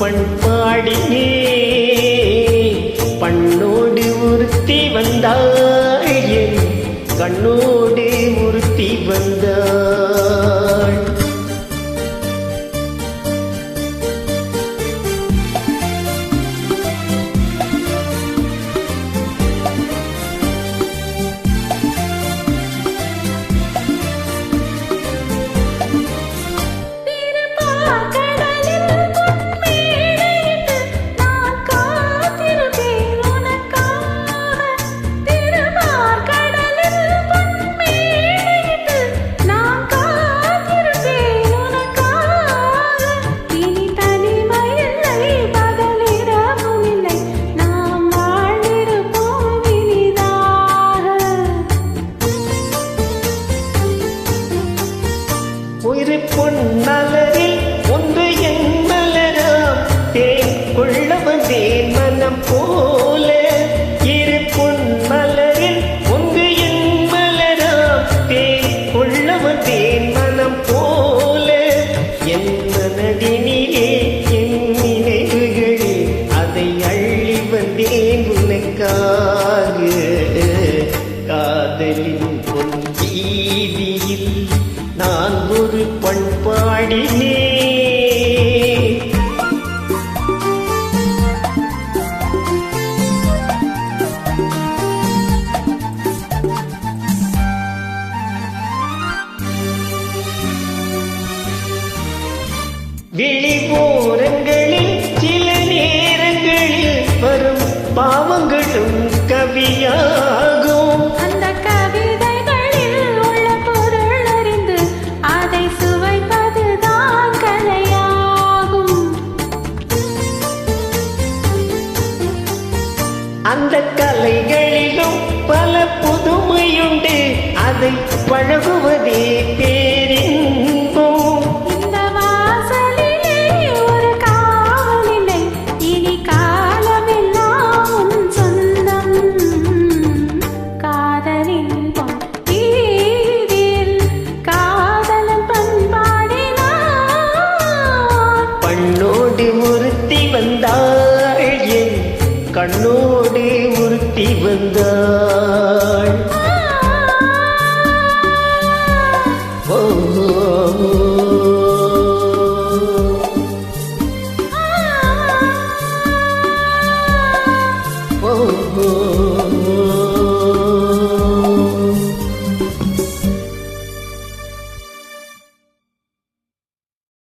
பண்பாடினே பண்ணோடு உறுத்தி வந்தாள் கண்ணோடு உறுத்தி வந்தாள். ஒரு பொன்னலரில் ஒன்று என் மலராம் தேன் கொள்ள வந்தேன் மனம் போல. இரு பொன்மலரில் ஒன்று என் மலராம் தேன் கொள்ள வந்தேன் மனம் போல. என் மனதினிலே என் நினைவுகளே அதை அள்ளி வந்தேன் உனக்காக. காதலின் பொன் வீதியில் நான் ஒரு பண்பாடினே. விழிபோரங்களில் சில நேரங்களில் வரும் பாவங்களும் கவியாகும். அந்த கவிதைகளில் உள்ள பொருள் அறிந்து அதை சுவைப்பதுதான் கலையாகும். அந்த கலைகளிலும் பல புதுமையுண்டு அதை பழகுவதே பேரின்பம். இந்த வாசலிலே ஒரு காவலில்லை இனி காலமெல்லாம் உன் சொந்தம். காதலின் பொன் வீதியில் காதலன் பண்பாடினான். பண்ணோடு உறுத்தி வந்தாள் என் கண்ணோடு உறுத்தி வந்தாள்.